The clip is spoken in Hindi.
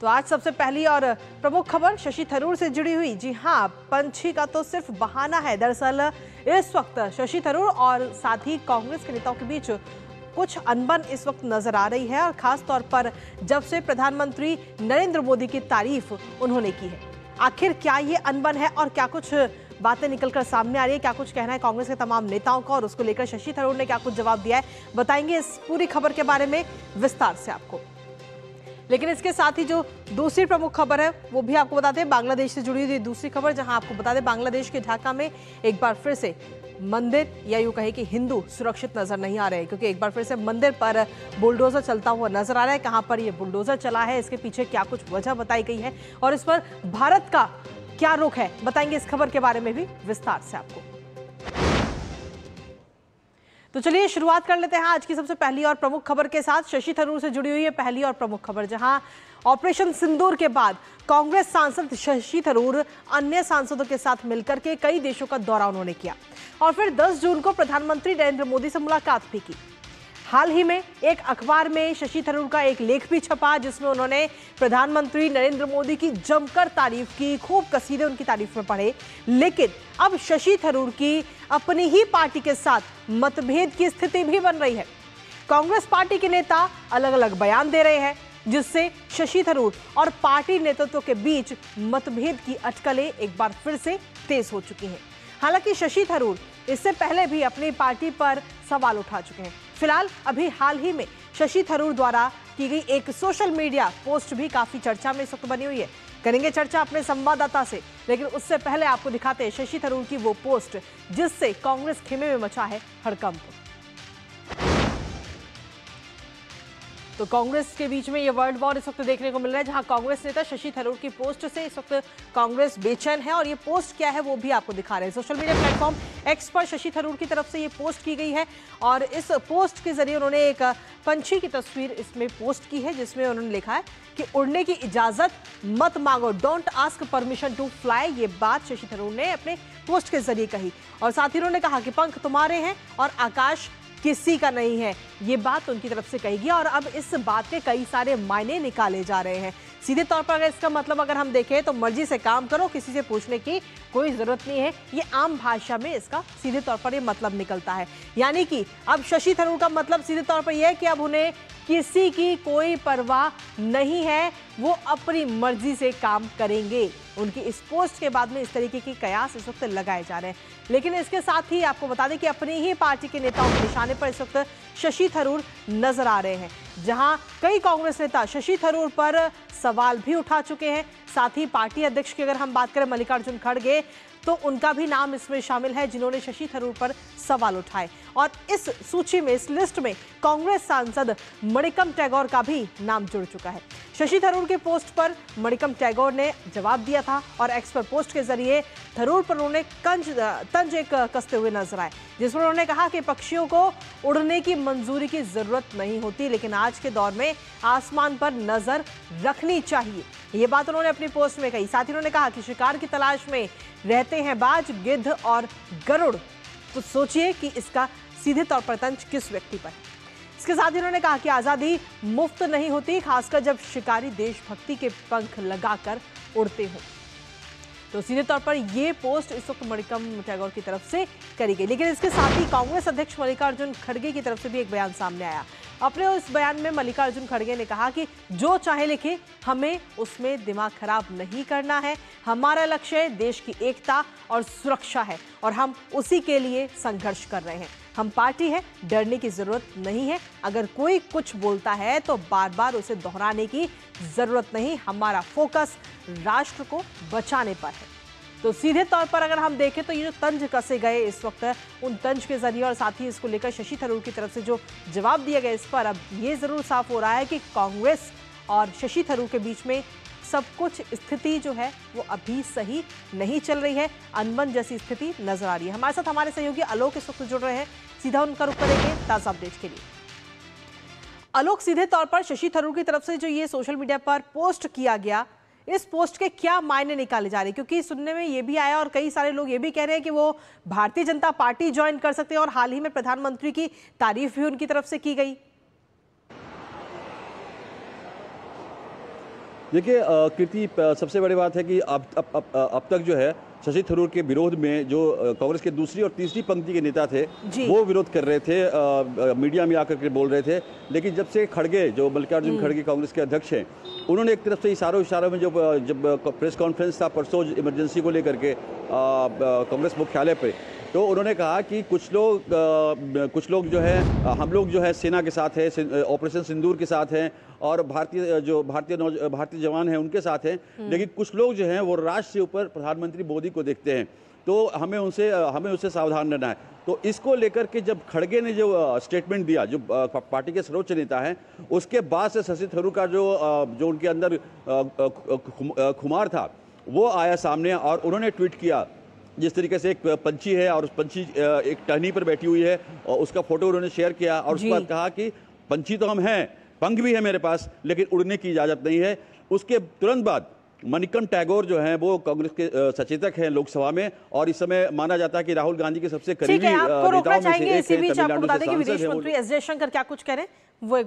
तो आज सबसे पहली और प्रमुख खबर शशि थरूर से जुड़ी हुई। जी हां, पंछी का तो सिर्फ बहाना है। दरअसल इस वक्त शशि थरूर और साथ ही कांग्रेस के नेताओं के बीच कुछ अनबन इस वक्त नजर आ रही है, और खास तौर पर जब से प्रधानमंत्री नरेंद्र मोदी की तारीफ उन्होंने की है। आखिर क्या ये अनबन है और क्या कुछ बातें निकलकर सामने आ रही है, क्या कुछ कहना है कांग्रेस के तमाम नेताओं का और उसको लेकर शशि थरूर ने क्या कुछ जवाब दिया है, बताएंगे इस पूरी खबर के बारे में विस्तार से आपको। लेकिन इसके साथ ही जो दूसरी प्रमुख खबर है वो भी आपको बता दें, बांग्लादेश से जुड़ी हुई दूसरी खबर, जहां आपको बता दें बांग्लादेश के ढाका में एक बार फिर से मंदिर या यूं कहे कि हिंदू सुरक्षित नजर नहीं आ रहे हैं, क्योंकि एक बार फिर से मंदिर पर बुलडोजर चलता हुआ नजर आ रहा है। कहां पर यह बुलडोजर चला है, इसके पीछे क्या कुछ वजह बताई गई है और इस पर भारत का क्या रुख है, बताएंगे इस खबर के बारे में भी विस्तार से आपको। तो चलिए शुरुआत कर लेते हैं आज की सबसे पहली और प्रमुख खबर के साथ। शशि थरूर से जुड़ी हुई है पहली और प्रमुख खबर, जहां ऑपरेशन सिंदूर के बाद कांग्रेस सांसद शशि थरूर अन्य सांसदों के साथ मिलकर के कई देशों का दौरा उन्होंने किया और फिर 10 जून को प्रधानमंत्री नरेंद्र मोदी से मुलाकात भी की। हाल ही में एक अखबार में शशि थरूर का एक लेख भी छपा, जिसमें उन्होंने प्रधानमंत्री नरेंद्र मोदी की जमकर तारीफ की, खूब कसीदे उनकी तारीफ में पढ़े। लेकिन अब शशि थरूर की अपनी ही पार्टी के साथ मतभेद की स्थिति भी बन रही है। कांग्रेस पार्टी के नेता अलग अलग बयान दे रहे हैं, जिससे शशि थरूर और पार्टी नेतृत्व के बीच मतभेद की अटकलें एक बार फिर से तेज हो चुकी हैं। हालांकि शशि थरूर इससे पहले भी अपनी पार्टी पर सवाल उठा चुके हैं। फिलहाल अभी हाल ही में शशि थरूर द्वारा की गई एक सोशल मीडिया पोस्ट भी काफी चर्चा में इस वक्त बनी हुई है। करेंगे चर्चा अपने संवाददाता से, लेकिन उससे पहले आपको दिखाते हैं शशि थरूर की वो पोस्ट जिससे कांग्रेस खेमे में मचा है हड़कंप। तो कांग्रेस के बीच में ये वर्ल्ड वॉर इस वक्त देखने को मिल रहा है, जहां कांग्रेस नेता शशि थरूर की पोस्ट से इस वक्त कांग्रेस बेचैन है, और ये पोस्ट क्या है वो भी आपको दिखा रहे हैं। सोशल मीडिया प्लेटफॉर्म एक्स पर शशि थरूर की तरफ से ये पोस्ट की गई है, और इस पोस्ट के जरिए उन्होंने एक पंछी की तस्वीर इसमें पोस्ट की है, जिसमें उन्होंने लिखा है कि उड़ने की इजाजत मत मांगो, don't ask permission to fly. ये बात शशि थरूर ने अपने पोस्ट के जरिए कही, और साथ ही उन्होंने कहा कि पंख तुम्हारे हैं और आकाश किसी का नहीं है। ये बात उनकी तरफ से कही गई, और अब इस बात के कई सारे मायने निकाले जा रहे हैं। सीधे तौर पर अगर इसका मतलब अगर हम देखें तो मर्जी से काम करो, किसी से पूछने की कोई जरूरत नहीं है। ये आम भाषा में इसका सीधे तौर पर ये मतलब निकलता है, यानी कि अब शशि थरूर का मतलब सीधे तौर पर यह है कि अब उन्हें किसी की कोई परवाह नहीं है, वो अपनी मर्जी से काम करेंगे। उनकी इस पोस्ट के बाद में इस तरीके के कयास इस वक्त लगाए जा रहे हैं। लेकिन इसके साथ ही आपको बता दें कि अपनी ही पार्टी के नेताओं के निशाने पर इस वक्त शशि थरूर नजर आ रहे हैं, जहां कई कांग्रेस नेता शशि थरूर पर सवाल भी उठा चुके हैं। साथ ही पार्टी अध्यक्ष की अगर हम बात करें मल्लिकार्जुन खड़गे, तो उनका भी नाम इसमें शामिल है, जिन्होंने शशि थरूर पर सवाल उठाए। और इस सूची में, इस लिस्ट में कांग्रेस सांसद मणिकम टैगोर का भी नाम जुड़ चुका है। शशि थरूर के पोस्ट पर मणिकम टैगोर ने जवाब दिया था, और एक्स पर पोस्ट के जरिए थरूर पर उन्होंने तंज एक कसते हुए नजर आए, जिसमें उन्होंने कहा कि पक्षियों को उड़ने की मंजूरी की जरूरत नहीं होती, लेकिन आज के दौर में आसमान पर नजर रखनी चाहिए। ये बात उन्होंने अपनी पोस्ट में कही। साथ ही उन्होंने कहा कि शिकार की तलाश में रहते हैं बाज, गिद्ध और गरुड़, तो सोचिए कि इसका सीधे तौर पर तंज किस व्यक्ति पर है। इसके साथ ही उन्होंने कहा कि आजादी मुफ्त नहीं होती, खासकर जब शिकारी देशभक्ति के पंख लगाकर उड़ते हो। तो सीधे तौर पर यह पोस्ट इस वक्त मणिकम टैगोर की तरफ से करी गई। लेकिन इसके साथ ही कांग्रेस अध्यक्ष मल्लिकार्जुन खड़गे की तरफ से भी एक बयान सामने आया। अपने उस बयान में मल्लिकार्जुन खड़गे ने कहा कि जो चाहे लिखे, हमें उसमें दिमाग खराब नहीं करना है। हमारा लक्ष्य देश की एकता और सुरक्षा है, और हम उसी के लिए संघर्ष कर रहे हैं। हम पार्टी है, डरने की जरूरत नहीं है। अगर कोई कुछ बोलता है तो बार बार उसे दोहराने की जरूरत नहीं। हमारा फोकस राष्ट्र को बचाने पर है। तो सीधे तौर पर अगर हम देखें तो ये जो तंज कसे गए इस वक्त, उन तंज के जरिए और साथ ही इसको लेकर शशि थरूर की तरफ से जो जवाब दिया गया, इस पर अब ये जरूर साफ हो रहा है कि कांग्रेस और शशि थरूर के बीच में सब कुछ स्थिति जो है वो अभी सही नहीं चल रही है। अनबन जैसी स्थिति नजर आ रही है। हमारे साथ हमारे सहयोगी आलोक इस वक्त जुड़ रहे हैं, सीधा उनका रुख करेंगे ताजा अपडेट के लिए। आलोक, सीधे तौर पर शशि थरूर की तरफ से जो ये सोशल मीडिया पर पोस्ट किया गया, इस पोस्ट के क्या मायने निकाले जा रहे हैं? क्योंकि सुनने में ये भी आया और कई सारे लोग ये भी कह रहे हैं कि वो भारतीय जनता पार्टी ज्वाइन कर सकते हैं, और हाल ही में प्रधानमंत्री की तारीफ भी उनकी तरफ से की गई। देखिए कीर्ति, सबसे बड़ी बात है कि अब तक जो है शशि थरूर के विरोध में जो कांग्रेस के दूसरी और तीसरी पंक्ति के नेता थे वो विरोध कर रहे थे, मीडिया में आकर के बोल रहे थे। लेकिन जब से खड़गे, जो मल्लिकार्जुन खड़गे कांग्रेस के अध्यक्ष हैं, उन्होंने एक तरफ से इशारों में जब प्रेस कॉन्फ्रेंस था परसों इमरजेंसी को लेकर के कांग्रेस मुख्यालय पे, तो उन्होंने कहा कि कुछ लोग जो है, हम लोग जो है सेना के साथ है, ऑपरेशन सिंदूर के साथ हैं और भारतीय जवान हैं उनके साथ हैं, लेकिन कुछ लोग जो हैं वो राष्ट्र से ऊपर प्रधानमंत्री मोदी को देखते हैं, तो हमें उससे सावधान रहना है। तो इसको लेकर के जब खड़गे ने जो स्टेटमेंट दिया, जो पार्टी के सर्वोच्च नेता हैं, उसके बाद से शशि थरूर का जो उनके अंदर खुमार था वो आया सामने और उन्होंने ट्वीट किया। जिस तरीके से एक पंछी है और उस पंछी एक टहनी पर बैठी हुई है और उसका फोटो उन्होंने शेयर किया और उसके बाद कहा कि पंछी तो हम हैं, पंख भी है मेरे पास, लेकिन उड़ने की इजाजत नहीं है। उसके तुरंत बाद मणिकर्ण टैगोर जो हैं वो कांग्रेस के सचेतक हैं लोकसभा में, और इस समय माना जाता है कि राहुल गांधी के सबसे करीबी नेताओं में से एक है। आपको बता दें कि विदेश मंत्री एस जयशंकर क्या कुछ कह रहे हैं वो